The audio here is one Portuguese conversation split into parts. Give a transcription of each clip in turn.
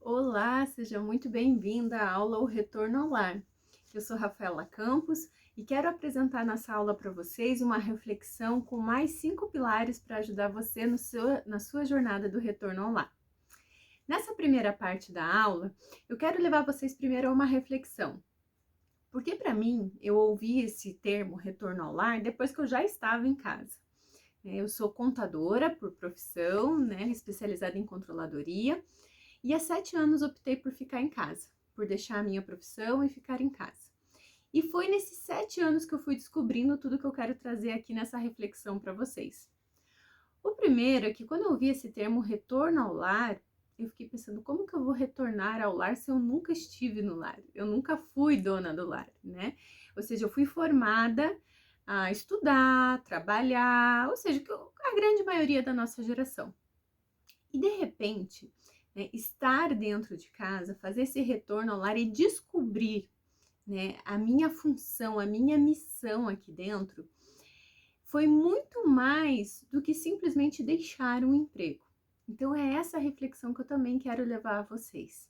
Olá, seja muito bem-vinda à aula O Retorno ao Lar. Eu sou Rafaela Campos e quero apresentar nessa aula para vocês uma reflexão com mais 5 pilares para ajudar você na sua jornada do retorno ao lar. Nessa primeira parte da aula, eu quero levar vocês primeiro a uma reflexão. Porque para mim, eu ouvi esse termo retorno ao lar depois que eu já estava em casa. Eu sou contadora por profissão, especializada em controladoria. E há 7 anos optei por ficar em casa, por deixar a minha profissão e ficar em casa. E foi nesses 7 anos que eu fui descobrindo tudo que eu quero trazer aqui nessa reflexão para vocês. O primeiro é que quando eu ouvi esse termo retorno ao lar, eu fiquei pensando, como que eu vou retornar ao lar se eu nunca estive no lar? Eu nunca fui dona do lar, né? Ou seja, eu fui formada a estudar, trabalhar, ou seja, a grande maioria da nossa geração. E de repente, estar dentro de casa, fazer esse retorno ao lar e descobrir, a minha função, a minha missão aqui dentro, foi muito mais do que simplesmente deixar um emprego. Então é essa reflexão que eu também quero levar a vocês.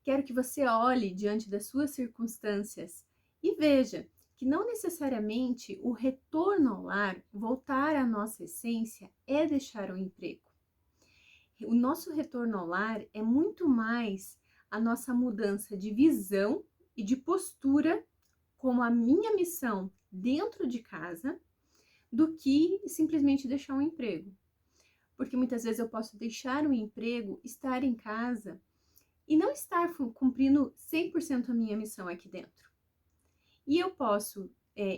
Quero que você olhe diante das suas circunstâncias e veja que não necessariamente o retorno ao lar, voltar à nossa essência, é deixar um emprego. O nosso retorno ao lar é muito mais a nossa mudança de visão e de postura como a minha missão dentro de casa do que simplesmente deixar um emprego. Porque muitas vezes eu posso deixar um emprego, estar em casa e não estar cumprindo 100% a minha missão aqui dentro. E eu posso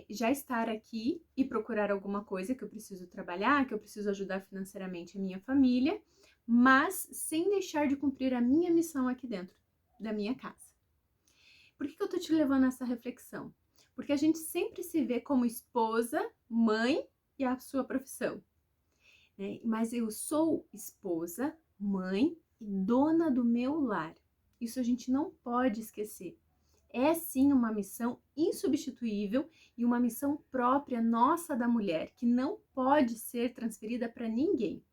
já estar aqui e procurar alguma coisa que eu preciso trabalhar, que eu preciso ajudar financeiramente a minha família, mas sem deixar de cumprir a minha missão aqui dentro da minha casa. Por que eu tô te levando a essa reflexão? Porque a gente sempre se vê como esposa, mãe e a sua profissão. Mas eu sou esposa, mãe e dona do meu lar. Isso a gente não pode esquecer. É sim uma missão insubstituível e uma missão própria nossa da mulher, que não pode ser transferida para ninguém.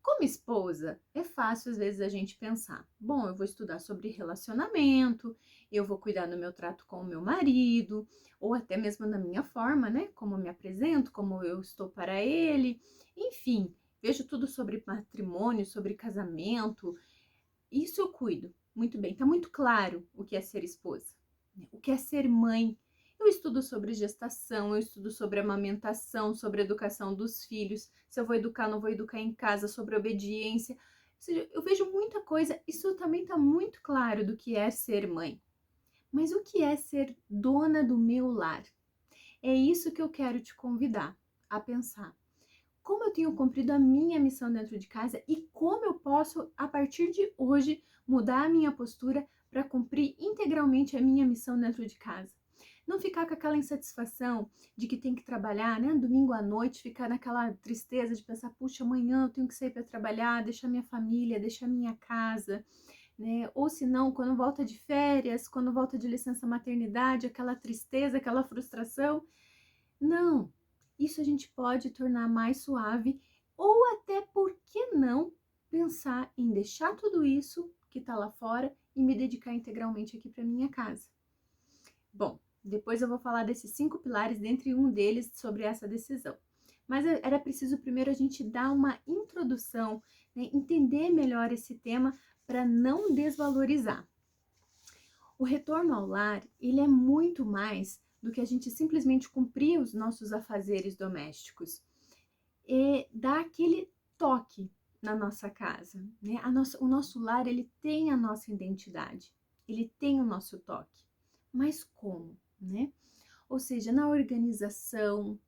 Como esposa, é fácil às vezes a gente pensar, bom, eu vou estudar sobre relacionamento, eu vou cuidar do meu trato com o meu marido, ou até mesmo da minha forma, como eu me apresento, como eu estou para ele, enfim, vejo tudo sobre matrimônio, sobre casamento, isso eu cuido, muito bem, tá muito claro o que é ser esposa, o que é ser mãe. Eu estudo sobre gestação, eu estudo sobre amamentação, sobre educação dos filhos, se eu vou educar, não vou educar em casa, sobre obediência. Ou seja, eu vejo muita coisa, isso também tá muito claro do que é ser mãe. Mas o que é ser dona do meu lar? É isso que eu quero te convidar a pensar. Como eu tenho cumprido a minha missão dentro de casa e como eu posso, a partir de hoje, mudar a minha postura para cumprir integralmente a minha missão dentro de casa. Não ficar com aquela insatisfação de que tem que trabalhar, domingo à noite, ficar naquela tristeza de pensar, puxa, amanhã eu tenho que sair para trabalhar, deixar minha família, deixar minha casa, Ou se não, quando volta de férias, quando volta de licença maternidade, aquela tristeza, aquela frustração. Não, isso a gente pode tornar mais suave ou até, por que não, pensar em deixar tudo isso que tá lá fora e me dedicar integralmente aqui para minha casa. Bom, depois eu vou falar desses 5 pilares, dentre um deles, sobre essa decisão. Mas era preciso primeiro a gente dar uma introdução, entender melhor esse tema para não desvalorizar. O retorno ao lar, ele é muito mais do que a gente simplesmente cumprir os nossos afazeres domésticos. E dá aquele toque na nossa casa, o nosso lar, ele tem a nossa identidade, ele tem o nosso toque. Mas como, Ou seja, na organização,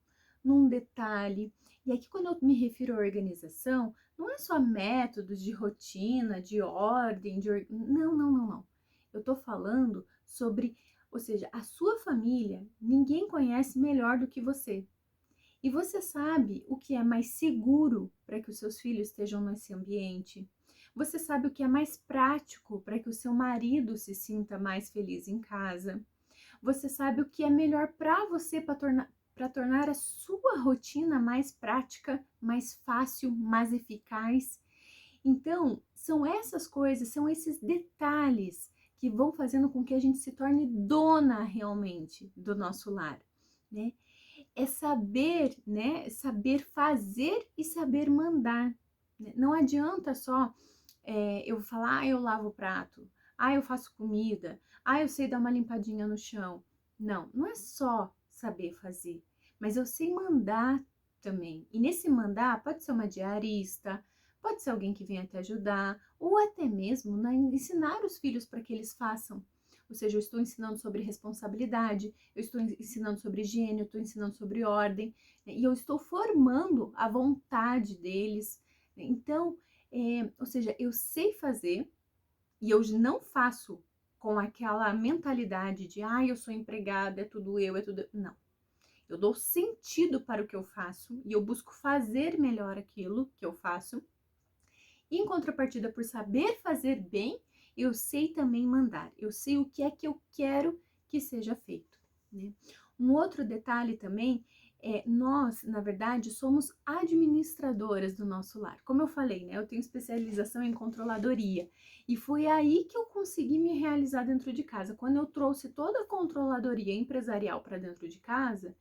num detalhe. E aqui, quando eu me refiro à organização, não é só métodos de rotina, de ordem, não. Eu tô falando sobre, ou seja, a sua família, ninguém conhece melhor do que você. E você sabe o que é mais seguro para que os seus filhos estejam nesse ambiente. Você sabe o que é mais prático para que o seu marido se sinta mais feliz em casa. Você sabe o que é melhor para você para tornar a sua rotina mais prática, mais fácil, mais eficaz. Então, são essas coisas, são esses detalhes que vão fazendo com que a gente se torne dona realmente do nosso lar, né? É saber, né? Saber fazer e saber mandar. Né? Não adianta só eu falar, eu lavo o prato, eu faço comida, eu sei dar uma limpadinha no chão. Não, não é só saber fazer, mas eu sei mandar também. E nesse mandar pode ser uma diarista, pode ser alguém que venha te ajudar, ou até mesmo ensinar os filhos para que eles façam. Ou seja, eu estou ensinando sobre responsabilidade, eu estou ensinando sobre higiene, eu estou ensinando sobre ordem, né? E eu estou formando a vontade deles. Né? Então, ou seja, eu sei fazer e eu não faço com aquela mentalidade de, eu sou empregada, é tudo eu, é tudo. Não. Eu dou sentido para o que eu faço e eu busco fazer melhor aquilo que eu faço. E em contrapartida, por saber fazer bem, eu sei também mandar. Eu sei o que é que eu quero que seja feito. Né? Um outro detalhe também nós, na verdade, somos administradoras do nosso lar. Como eu falei, né? Eu tenho especialização em controladoria. E foi aí que eu consegui me realizar dentro de casa. Quando eu trouxe toda a controladoria empresarial para dentro de casa,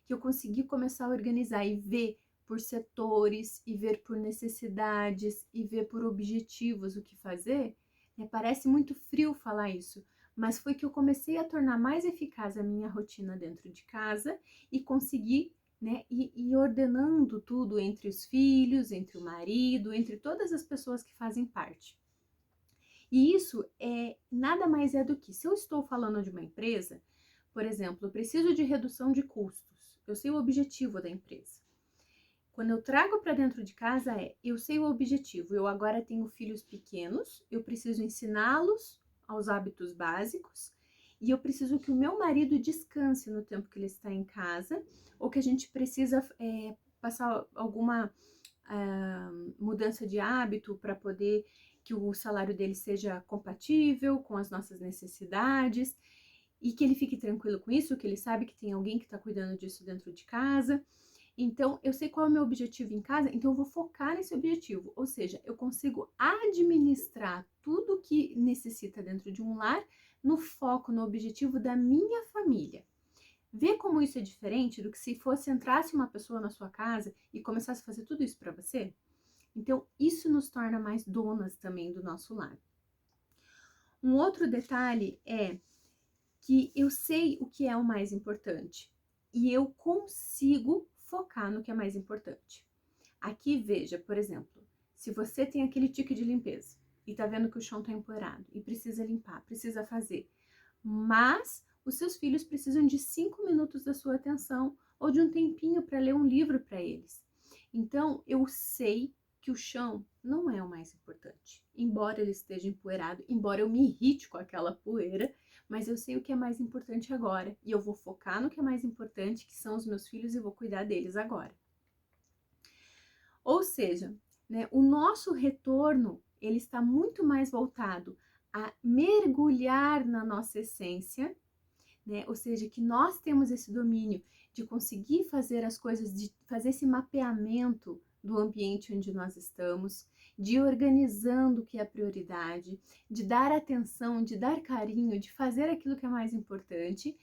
que eu consegui começar a organizar e ver por setores, e ver por necessidades, e ver por objetivos o que fazer, né? Parece muito frio falar isso, mas foi que eu comecei a tornar mais eficaz a minha rotina dentro de casa e consegui, né, ir ordenando tudo entre os filhos, entre o marido, entre todas as pessoas que fazem parte. E isso nada mais é do que, se eu estou falando de uma empresa, por exemplo, eu preciso de redução de custos, eu sei o objetivo da empresa. Quando eu trago para dentro de casa eu sei o objetivo, eu agora tenho filhos pequenos, eu preciso ensiná-los aos hábitos básicos e eu preciso que o meu marido descanse no tempo que ele está em casa, ou que a gente precisa passar alguma mudança de hábito para poder que o salário dele seja compatível com as nossas necessidades e que ele fique tranquilo com isso, que ele sabe que tem alguém que está cuidando disso dentro de casa. Então, eu sei qual é o meu objetivo em casa, então eu vou focar nesse objetivo. Ou seja, eu consigo administrar tudo que necessita dentro de um lar no foco, no objetivo da minha família. Vê como isso é diferente do que se entrasse uma pessoa na sua casa e começasse a fazer tudo isso para você? Então, isso nos torna mais donas também do nosso lar. Um outro detalhe é que eu sei o que é o mais importante e eu consigo focar no que é mais importante. Aqui, veja, por exemplo, se você tem aquele tique de limpeza e tá vendo que o chão tá empoeirado e precisa limpar, precisa fazer, mas os seus filhos precisam de 5 minutos da sua atenção ou de um tempinho para ler um livro para eles. Então, eu sei que o chão não é o mais importante, embora ele esteja empoeirado, embora eu me irrite com aquela poeira, mas eu sei o que é mais importante agora e eu vou focar no que é mais importante, que são os meus filhos, e vou cuidar deles agora. Ou seja, né, o nosso retorno ele está muito mais voltado a mergulhar na nossa essência, né? Ou seja, que nós temos esse domínio de conseguir fazer as coisas, de fazer esse mapeamento do ambiente onde nós estamos, de ir organizando o que é prioridade, de dar atenção, de dar carinho, de fazer aquilo que é mais importante,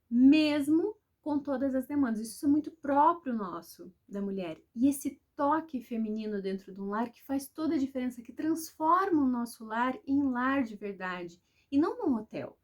mesmo com todas as demandas. Isso é muito próprio nosso, da mulher. E esse toque feminino dentro de um lar que faz toda a diferença, que transforma o nosso lar em lar de verdade e não num hotel.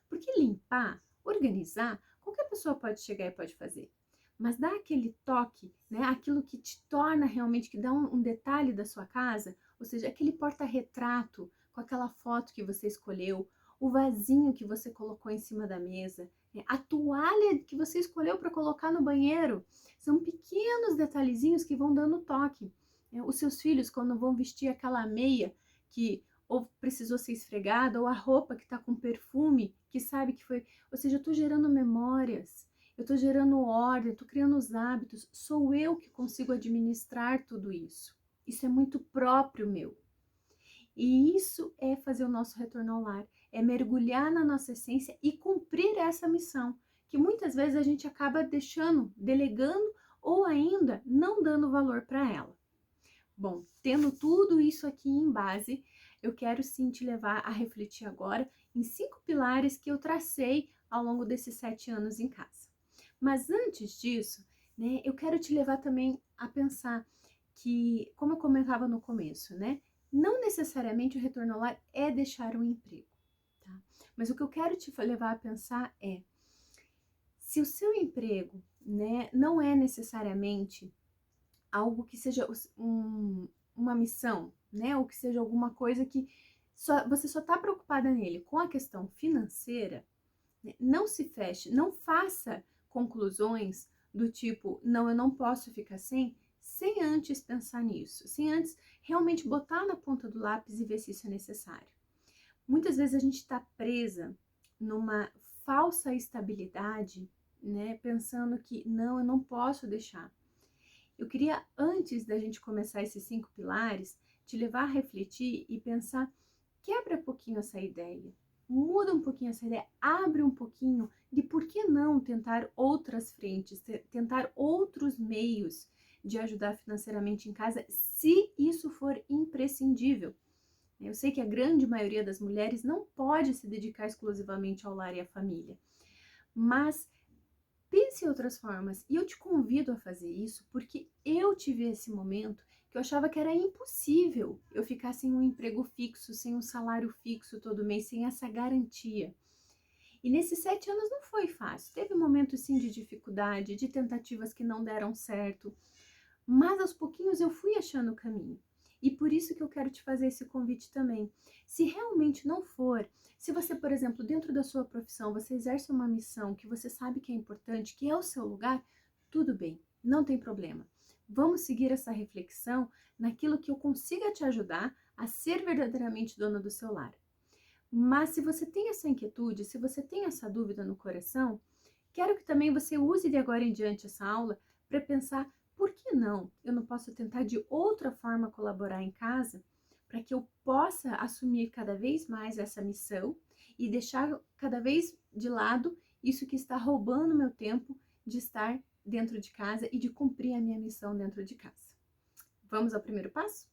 Porque limpar, organizar, qualquer pessoa pode chegar e pode fazer. Mas dá aquele toque, né? Aquilo que te torna realmente, que dá um detalhe da sua casa, ou seja, aquele porta-retrato com aquela foto que você escolheu, o vasinho que você colocou em cima da mesa, né? A toalha que você escolheu para colocar no banheiro. São pequenos detalhezinhos que vão dando toque. Né? Os seus filhos, quando vão vestir aquela meia que ou precisou ser esfregada, ou a roupa que tá com perfume, que sabe que foi... Ou seja, eu tô gerando memórias, eu tô gerando ordem, eu tô criando os hábitos, sou eu que consigo administrar tudo isso. Isso é muito próprio meu. E isso é fazer o nosso retorno ao lar, é mergulhar na nossa essência e cumprir essa missão, que muitas vezes a gente acaba deixando, delegando ou ainda não dando valor para ela. Bom, tendo tudo isso aqui em base, eu quero sim te levar a refletir agora em 5 pilares que eu tracei ao longo desses 7 anos em casa. Mas antes disso, né, eu quero te levar também a pensar que, como eu comentava no começo, né, não necessariamente o retorno ao lar é deixar um emprego, tá? Mas o que eu quero te levar a pensar é, se o seu emprego, né, não é necessariamente algo que seja uma missão, né? Ou que seja alguma coisa que você só está preocupada nele com a questão financeira, né? Não se feche, não faça conclusões do tipo, não, eu não posso ficar sem antes pensar nisso, sem antes realmente botar na ponta do lápis e ver se isso é necessário. Muitas vezes a gente está presa numa falsa estabilidade, né? Pensando que não, eu não posso deixar. Eu queria, antes da gente começar esses 5 pilares, te levar a refletir e pensar, quebra um pouquinho essa ideia, muda um pouquinho essa ideia, abre um pouquinho de por que não tentar outras frentes, tentar outros meios de ajudar financeiramente em casa, se isso for imprescindível. Eu sei que a grande maioria das mulheres não pode se dedicar exclusivamente ao lar e à família, mas pense em outras formas. E eu te convido a fazer isso porque eu tive esse momento que eu achava que era impossível eu ficar sem um emprego fixo, sem um salário fixo todo mês, sem essa garantia. E nesses 7 anos não foi fácil. Teve momentos sim de dificuldade, de tentativas que não deram certo, mas aos pouquinhos eu fui achando o caminho. E por isso que eu quero te fazer esse convite também. Se realmente não for, se você, por exemplo, dentro da sua profissão, você exerce uma missão que você sabe que é importante, que é o seu lugar, tudo bem, não tem problema. Vamos seguir essa reflexão naquilo que eu consiga te ajudar a ser verdadeiramente dona do seu lar. Mas se você tem essa inquietude, se você tem essa dúvida no coração, quero que também você use de agora em diante essa aula para pensar, por que não? Eu não posso tentar de outra forma colaborar em casa para que eu possa assumir cada vez mais essa missão e deixar cada vez de lado isso que está roubando meu tempo de estar dentro de casa e de cumprir a minha missão dentro de casa. Vamos ao primeiro passo?